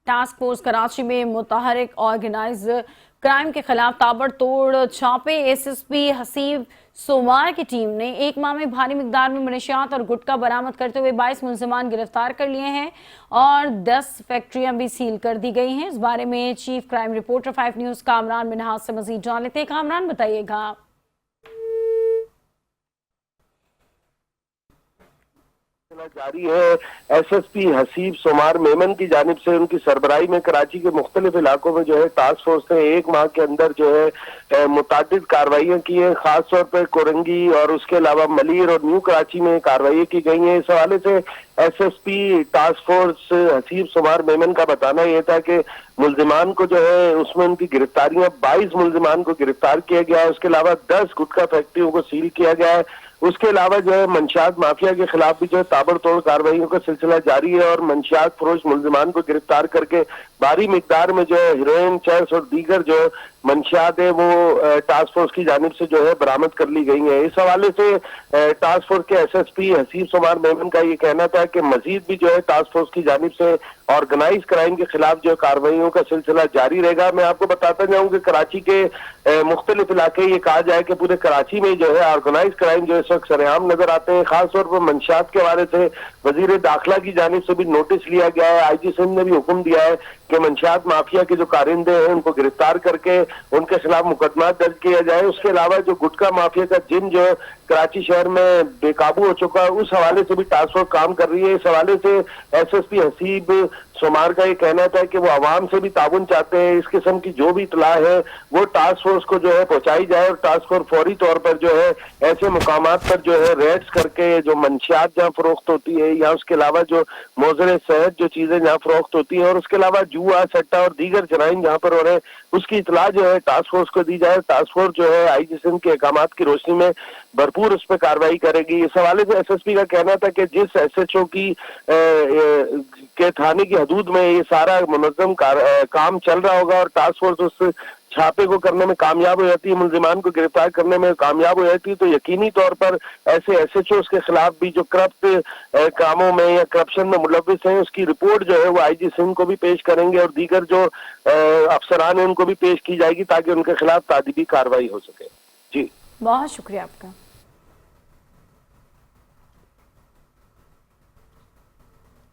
Task force Karachi में मुतहरिक organise crime के खिलाफ ताबड़तोड़ छापे। एसएसपी हसीब सोमार की टीम ने एक माह में भारी मिकदार में मनशियात और गुटखा बरामद करते हुए 22 मुलजिमान गिरफ्तार कर लिए हैं और 10 फैक्ट्रियां भी सील कर दी गई हैं। इस बारे में chief crime reporter 5 news Kamran Minhaj से मजीद जान लेते हैं। कामरान, बताइएगा। जारी है। एसएसपी हसीब सोमार मेमन की जानिब से उनकी सरबराही में कराची के मुख्तलिफ इलाकों में जो है टास्क फोर्स ने एक माह के अंदर जो है मुतादिद कार्रवाइयाँ की हैं। खास तौर पर कोरंगी और उसके अलावा मलीर और न्यू कराची में कार्रवाई की गई हैं। इस हवाले से एसएसपी टास्क फोर्स हसीब सोमार मेमन का बताना यह था कि मुलजिमान को जो है उसमें उनकी गिरफ्तारियां 22 मुलजिमान को गिरफ्तार किया गया है। उसके अलावा 10 गुटखा फैक्ट्रियों को सील किया गया है। उसके अलावा जो है मंशियात माफिया के खिलाफ भी जो है ताबड़तोड़ कार्रवाइयों का सिलसिला जारी है और मंशियात फरोश मुलजिमान को गिरफ्तार करके भारी मिकदार में जो है हीरोइन, चरस और दीगर जो मंशियात है वो टास्क फोर्स की जानिब से जो है बरामद कर ली गई है। इस हवाले से टास्क फोर्स के एसएसपी हसीब सोमार मेमन का ये कहना था कि मजीद भी जो है टास्क फोर्स की जानिब से ऑर्गेनाइज क्राइम के खिलाफ जो कार्रवाइयों का सिलसिला जारी रहेगा। मैं आपको बताता जाऊं कि कराची के मुख्तलिफ इलाके, ये कहा जाए कि पूरे कराची में जो है ऑर्गेनाइज क्राइम जो इस वक्त सरेआम नजर आते हैं। खासतौर पर मंशियात के हवाले से वजीर दाखिला की जानिब से भी नोटिस लिया गया है। आईजी सिंध ने भी हुक्म दिया है कि मंशियात माफिया के जो कारिंदे हैं उनको गिरफ्तार करके उनके खिलाफ मुकदमा दर्ज किया जाए। उसके अलावा जो गुटखा माफिया का जिन जो कराची शहर में बेकाबू हो चुका है, उस हवाले से भी टास्क फोर्स काम कर रही है। इस हवाले से एसएसपी हसीब सोमार का ये कहना था कि वो आवाम से भी ताउन चाहते हैं। इस किस्म की जो भी इतला है वो टास्क फोर्स को जो है पहुंचाई जाए और टास्क फोर्स फौरी तौर पर जो है ऐसे मुकामात पर जो है रेड्स करके जो मंशियात जहाँ फरोख्त होती है या उसके अलावा जो मोज़र सेहत जो चीजें जहाँ फरोख्त होती है और उसके अलावा जुआ, सट्टा और दीगर जराइम जहाँ पर हो रहे हैं उसकी इतला जो है टास्क फोर्स को दी जाए। टास्क फोर्स जो है आईजी सिंध के अहकामात की रोशनी में भरपूर उस पर कार्रवाई करेगी। इस हवाले से एसएसपी का कहना था कि जिस एसएचओ की के थाने की हदूद में ये सारा मुनज़्ज़म काम चल रहा होगा और टास्क फोर्स उस छापे को करने में कामयाब हो जाती है, मुलजिमान को गिरफ्तार करने में कामयाब हो जाती है, तो यकीनी तौर पर ऐसे एसएचओस के खिलाफ भी जो करप्ट कामों में या करप्शन में मुलव्विस हैं उसकी रिपोर्ट जो है वो आईजी सिंध को भी पेश करेंगे और दीगर जो अफसरान हैं उनको भी पेश की जाएगी ताकि उनके खिलाफ तादीबी कार्रवाई हो सके। जी, बहुत शुक्रिया आपका।